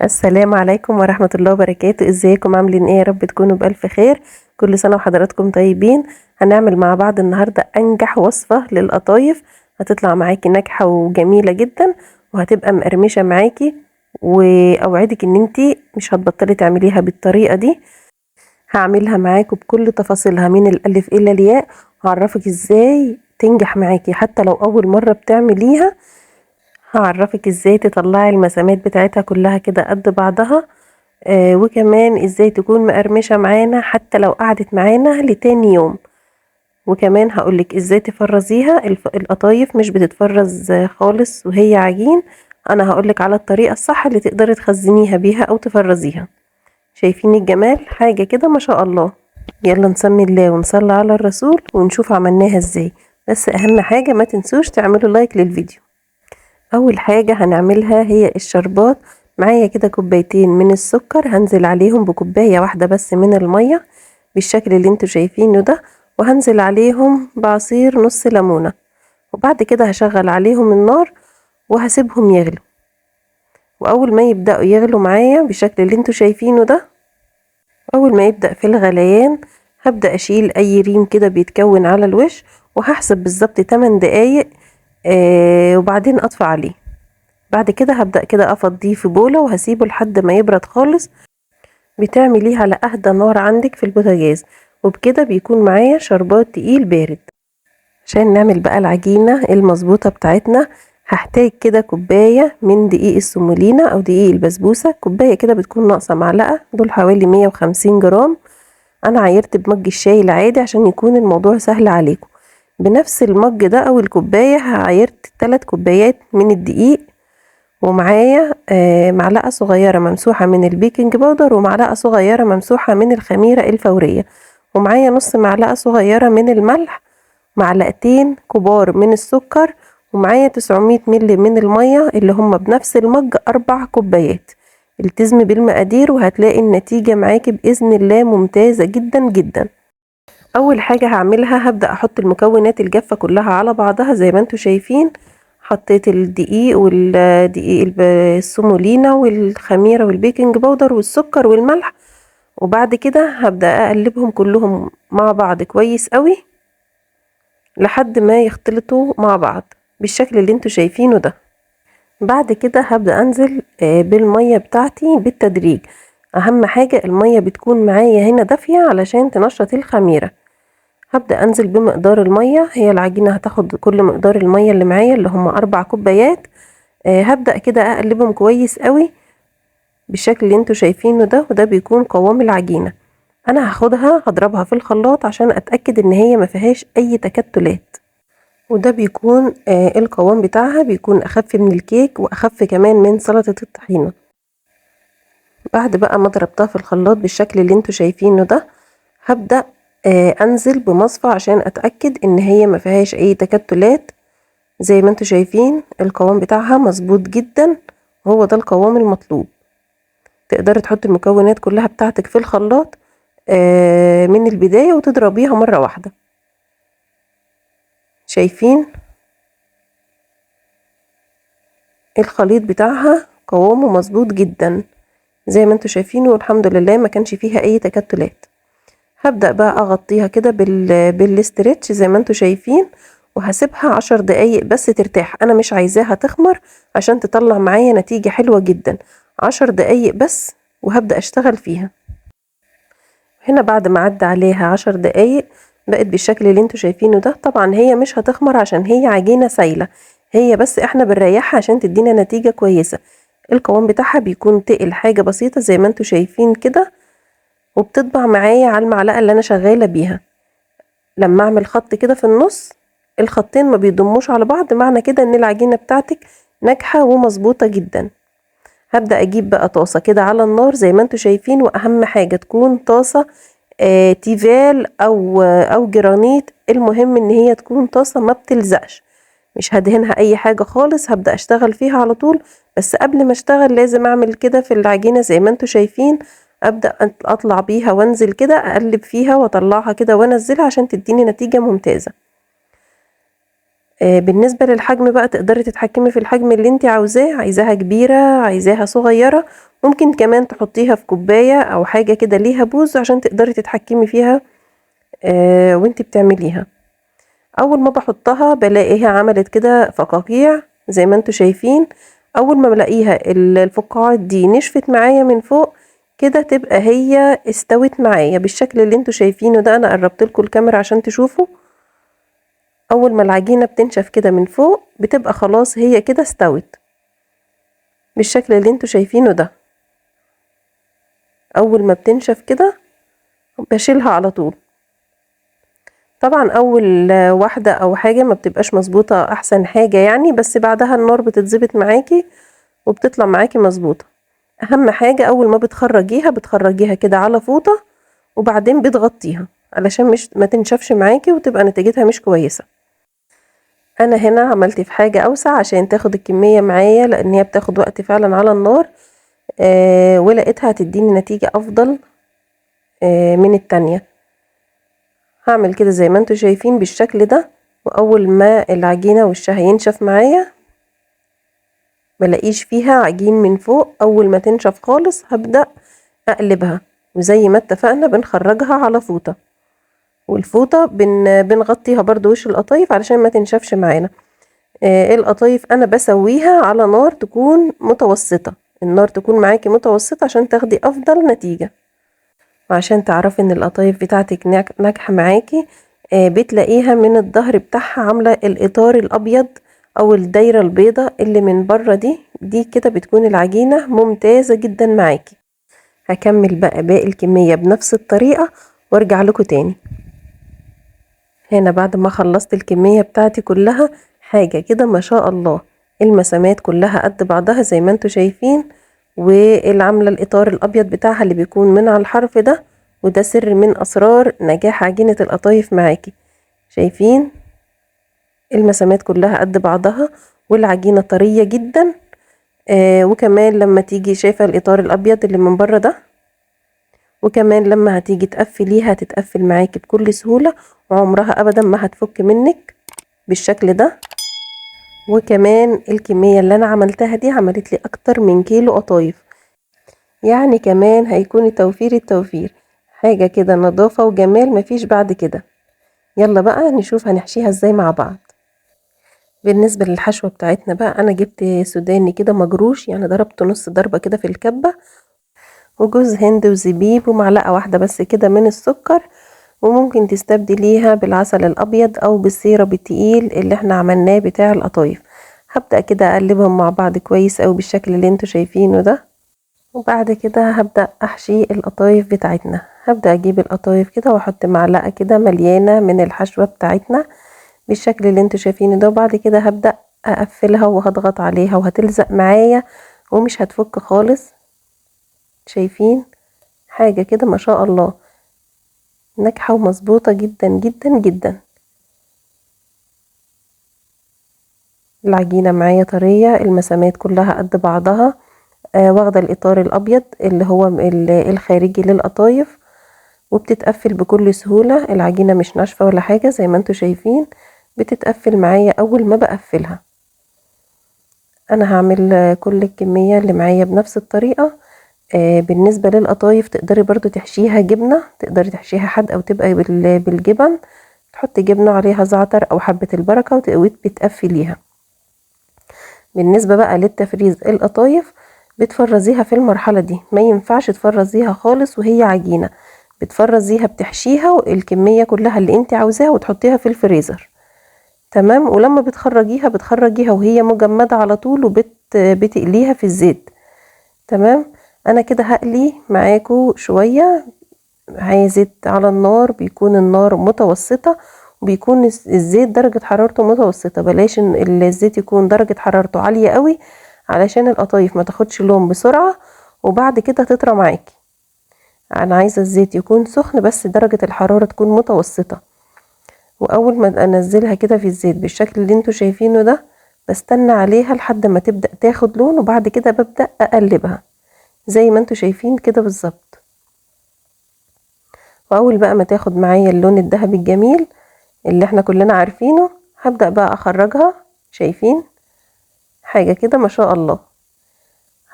السلام عليكم ورحمة الله وبركاته. ازيكم عاملين ايه؟ يا رب تكونوا بألف خير. كل سنة وحضراتكم طيبين. هنعمل مع بعض النهاردة انجح وصفة للقطايف، هتطلع معاكي ناجحة وجميلة جدا وهتبقى مقرمشة معاكي، واوعدك ان انتي مش هتبطلي تعمليها بالطريقة دي. هعملها معاكم بكل تفاصيلها من الالف الى الياء، هعرفك ازاي تنجح معاكي حتى لو اول مرة بتعمليها. هعرفك ازاي تطلعي المسامات بتاعتها كلها كده قد بعضها، وكمان ازاي تكون مقرمشة معانا حتى لو قعدت معانا لتاني يوم. وكمان هقولك ازاي تفرزيها. القطايف مش بتتفرز خالص وهي عجين، انا هقولك على الطريقة الصح اللي تقدري تخزنيها بيها او تفرزيها. شايفين الجمال؟ حاجة كده ما شاء الله. يلا نسمي الله ونصلي على الرسول ونشوف عملناها ازاي. بس اهم حاجة ما تنسوش تعملوا لايك للفيديو. اول حاجة هنعملها هي الشربات. معايا كده كوبايتين من السكر، هنزل عليهم بكوباية واحدة بس من المية بالشكل اللي انتوا شايفينه ده، وهنزل عليهم بعصير نص ليمونة، وبعد كده هشغل عليهم النار وهسيبهم يغلوا. واول ما يبدأوا يغلوا معايا بالشكل اللي انتوا شايفينه ده، اول ما يبدأ في الغليان هبدأ اشيل اي ريم كده بيتكون على الوش، وهحسب بالظبط 8 دقايق وبعدين اطفي عليه. بعد كده هبدأ كده افضيه في بولة وهسيبه لحد ما يبرد خالص. بتعمليه على اهدى نار عندك في البوتاجاز، وبكده بيكون معايا شربات تقيل بارد. عشان نعمل بقى العجينة المظبوطة بتاعتنا هحتاج كده كوباية من دقيق السمولينا او دقيق البسبوسة، كوباية كده بتكون ناقصة معلقة، دول حوالي 150 جرام. انا عايرت بمج الشاي العادي عشان يكون الموضوع سهل عليكم. بنفس المج ده او الكوباية عايرت 3 كوبايات من الدقيق، ومعايا معلقة صغيرة ممسوحة من البيكنج باودر، ومعلقة صغيرة ممسوحة من الخميرة الفورية، ومعايا نص معلقة صغيرة من الملح، معلقتين كبار من السكر، ومعايا 900 ملي من المية اللي هم بنفس المج 4 كوبايات. التزمي بالمقادير وهتلاقي النتيجة معاكي بإذن الله ممتازة جدا جدا. أول حاجة هعملها هبدأ أحط المكونات الجافة كلها على بعضها زي ما انتوا شايفين. حطيت الدقيق والدقيق السمولينا والخميرة والبيكنج باودر والسكر والملح، وبعد كده هبدأ أقلبهم كلهم مع بعض كويس قوي لحد ما يختلطوا مع بعض بالشكل اللي انتوا شايفينه ده. بعد كده هبدأ أنزل بالمية بتاعتي بالتدريج. أهم حاجة المية بتكون معايا هنا دافية علشان تنشط الخميرة. هبدأ أنزل بمقدار المية، هي العجينة هتاخد كل مقدار المية اللي معايا اللي هم 4 كوبايات. هبدأ كده أقلبهم كويس قوي بالشكل اللي انتوا شايفينه ده، وده بيكون قوام العجينة. أنا هاخدها هضربها في الخلاط عشان أتأكد إن هي ما فيهاش أي تكتلات، وده بيكون القوام بتاعها بيكون أخف من الكيك وأخف كمان من سلطة الطحينة. بعد بقى ما ضربتها في الخلاط بالشكل اللي انتوا شايفينه ده، هبدأ انزل بمصفى عشان اتأكد ان هي ما فيهاش اي تكتلات. زي ما انتوا شايفين القوام بتاعها مظبوط جدا، هو ده القوام المطلوب. تقدري تحطي المكونات كلها بتاعتك في الخلاط من البداية وتضربيها مرة واحدة. شايفين الخليط بتاعها قوامه مظبوط جدا زي ما انتوا شايفينه، والحمد لله ما كانش فيها اي تكتلات. هبدأ بقى اغطيها كده بالاسترتش زي ما انتوا شايفين، وهسيبها 10 دقايق بس ترتاح. انا مش عايزاها تخمر عشان تطلع معايا نتيجة حلوة جدا. 10 دقايق بس وهبدأ اشتغل فيها. هنا بعد ما عدى عليها 10 دقايق بقت بالشكل اللي انتوا شايفينه ده. طبعا هي مش هتخمر عشان هي عجينة سايلة، هي بس احنا بنريحها عشان تدينا نتيجة كويسة. القوام بتاعها بيكون تقل حاجة بسيطة زي ما انتوا شايفين كده، وبتطبع معايا على المعلقة اللي انا شغالة بيها. لما اعمل خط كده في النص، الخطين ما بيضموش على بعض، معنى كده ان العجينة بتاعتك ناجحة ومظبوطة جدا. هبدأ اجيب بقى طاسة كده على النار زي ما انتوا شايفين، واهم حاجة تكون طاسة تيفال او جرانيت. المهم ان هي تكون طاسة ما بتلزقش. مش هدهنها اي حاجة خالص، هبدأ اشتغل فيها على طول. بس قبل ما اشتغل لازم اعمل كده في العجينة زي ما انتوا شايفين. ابدأ اطلع بيها وانزل كده، اقلب فيها واطلعها كده وانزلها عشان تديني نتيجة ممتازة. بالنسبة للحجم بقى تقدري تتحكمي في الحجم اللي انت عاوزاه، عايزاها كبيرة عايزاها صغيرة، ممكن كمان تحطيها في كوباية او حاجة كده ليها بوز عشان تقدري تتحكمي فيها وانتي بتعمليها. اول ما بحطها بلاقيها عملت كده فقاقيع زي ما انتوا شايفين. اول ما بلاقيها الفقاعات دي نشفت معايا من فوق كده تبقى هي استوت معايا بالشكل اللي انتوا شايفينه ده. انا قربت لكم الكاميرا عشان تشوفوا. اول ما العجينة بتنشف كده من فوق بتبقى خلاص هي كده استوت بالشكل اللي انتوا شايفينه ده. اول ما بتنشف كده بشيلها على طول. طبعا اول واحدة او حاجة ما بتبقاش مظبوطة احسن حاجة يعني، بس بعدها النار بتتظبط معاكي وبتطلع معاكي مظبوطة. اهم حاجة اول ما بتخرجيها كده على فوطة وبعدين بتغطيها علشان مش ما تنشفش معاكي وتبقى نتيجتها مش كويسة. انا هنا عملت في حاجة اوسع عشان تاخد الكمية معايا لان هي بتاخد وقت فعلا على النار. ولقيتها هتديني نتيجة افضل من التانية. هعمل كده زي ما انتوا شايفين بالشكل ده. واول ما العجينة وشها ينشف معايا ملاقيش فيها عجين من فوق، اول ما تنشف خالص هبدأ اقلبها وزي ما اتفقنا بنخرجها على فوطة. والفوطة بنغطيها برضو وش القطايف علشان ما تنشفش معانا. القطايف انا بسويها على نار تكون متوسطة. النار تكون معاكي متوسطة عشان تاخدي افضل نتيجة. وعشان تعرفي ان القطايف بتاعتك ناجحة معاكي بتلاقيها من الظهر بتاعها عاملة الاطار الابيض او الدايرة البيضة اللي من بره دي كده بتكون العجينة ممتازة جدا معاكي. هكمل بقى باقي الكمية بنفس الطريقة وارجع لكم تاني. هنا بعد ما خلصت الكمية بتاعتي كلها حاجة كده ما شاء الله. المسامات كلها قد بعضها زي ما انتوا شايفين، واللي عاملة الاطار الابيض بتاعها اللي بيكون من على الحرف ده، وده سر من اسرار نجاح عجينة القطايف معاكي. شايفين المسامات كلها قد بعضها والعجينة طرية جدا. وكمان لما تيجي شايفة الاطار الابيض اللي من بره ده، وكمان لما هتيجي تقفليها هتتقفل معاكي بكل سهولة وعمرها ابدا ما هتفك منك بالشكل ده. وكمان الكمية اللي انا عملتها دي عملت لي اكتر من كيلو قطايف، يعني كمان هيكون التوفير حاجة كده نظافة وجمال مفيش بعد كده. يلا بقى نشوف هنحشيها ازاي مع بعض. بالنسبة للحشوة بتاعتنا بقى انا جبت سوداني كده مجروش، يعني ضربته نص ضربة كده في الكبة، وجوز هند وزبيب ومعلقة واحدة بس كده من السكر، وممكن تستبدليها بالعسل الابيض او بالسيرب التقيل اللي احنا عملناه بتاع القطايف. هبدأ كده اقلبهم مع بعض كويس اوي بالشكل اللي انتوا شايفينه ده. وبعد كده هبدأ احشي القطايف بتاعتنا. هبدأ اجيب القطايف كده واحط معلقة كده مليانة من الحشوة بتاعتنا بالشكل اللي انتوا شايفينه ده. وبعد كده هبدأ اقفلها وهضغط عليها وهتلزق معايا ومش هتفك خالص. شايفين حاجة كده ما شاء الله ناجحة ومظبوطة جدا جدا جدا. العجينة معايا طرية، المسامات كلها قد بعضها، واخدة الاطار الابيض اللي هو الخارجي للقطايف، وبتتقفل بكل سهولة. العجينة مش ناشفة ولا حاجة زي ما انتوا شايفين، بتتقفل معايا اول ما بقفلها. انا هعمل كل الكمية اللي معايا بنفس الطريقة. بالنسبة للقطايف تقدري برضو تحشيها جبنة، تقدري تحشيها حد او تبقى بالجبن، تحطي جبنة عليها زعتر او حبة البركة وبتقفليها. بالنسبة بقى للتفريز القطايف بتفرزيها في المرحلة دي، ما ينفعش تفرزيها خالص وهي عجينة. بتفرزيها بتحشيها والكمية كلها اللي انت عاوزاها وتحطيها في الفريزر. تمام. ولما بتخرجيها وهي مجمدة على طول وبتقليها في الزيت. تمام. انا كده هقلي معاكو شوية. زيت على النار، بيكون النار متوسطة وبيكون الزيت درجة حرارته متوسطة. بلاش ان الزيت يكون درجة حرارته عالية قوي علشان القطايف ما تاخدش لون بسرعة وبعد كده تطرى معاكي. انا عايزة الزيت يكون سخن بس درجة الحرارة تكون متوسطة. واول ما انزلها كده في الزيت بالشكل اللي انتوا شايفينه ده بستنى عليها لحد ما تبدأ تاخد لون، وبعد كده ببدأ اقلبها زي ما انتوا شايفين كده بالظبط. واول بقى ما تاخد معايا اللون الذهبي الجميل اللي احنا كلنا عارفينه هبدأ بقى اخرجها. شايفين حاجة كده ما شاء الله.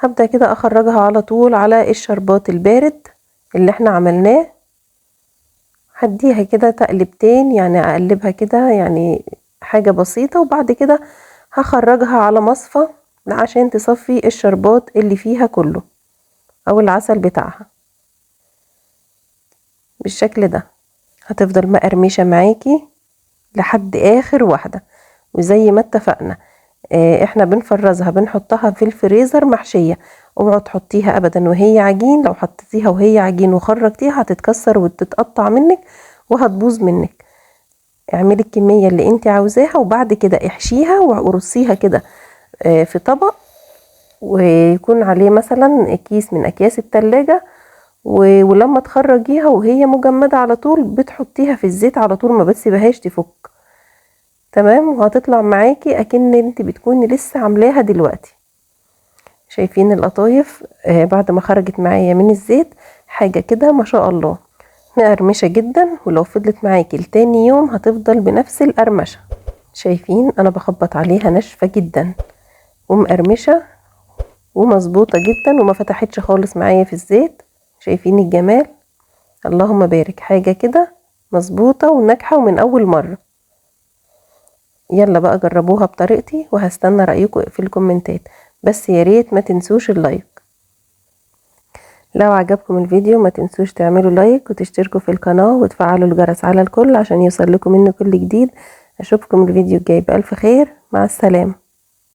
هبدأ كده اخرجها على طول على الشربات البارد اللي احنا عملناه. هديها كده تقلبتين، يعني اقلبها كده يعني حاجة بسيطة، وبعد كده هخرجها على مصفى عشان تصفي الشربات اللي فيها كله او العسل بتاعها بالشكل ده. هتفضل مقرمشة معاكي لحد اخر واحدة. وزي ما اتفقنا احنا بنفرزها بنحطها في الفريزر محشية. اوعوا تحطيها ابدا وهي عجين، لو حطيتيها وهي عجين وخرجتيها هتتكسر وتتقطع منك وهتبوظ منك. اعملي الكمية اللي انت عاوزاها، وبعد كده احشيها ورصيها كده في طبق، ويكون عليه مثلا كيس من اكياس التلاجة، ولما تخرجيها وهي مجمدة على طول بتحطيها في الزيت على طول، ما بتسيبهاش تفك. تمام، وهتطلع معاكي اكن انت بتكوني لسه عاملاها دلوقتي. شايفين القطايف بعد ما خرجت معايا من الزيت حاجة كده ما شاء الله مقرمشة جدا، ولو فضلت معاكي لتاني يوم هتفضل بنفس القرمشة. شايفين انا بخبط عليها ناشفة جدا ومقرمشة ومظبوطة جدا وما فتحتش خالص معايا في الزيت. شايفين الجمال؟ اللهم بارك، حاجة كده مظبوطة وناجحة ومن اول مرة. يلا بقى جربوها بطريقتي وهستنى رأيكم في الكومنتات، بس يا ريت ما تنسوش اللايك. لو عجبكم الفيديو ما تنسوش تعملوا لايك وتشتركوا في القناة وتفعلوا الجرس على الكل عشان يوصل لكم منه كل جديد. اشوفكم الفيديو الجاي بألف خير، مع السلامة.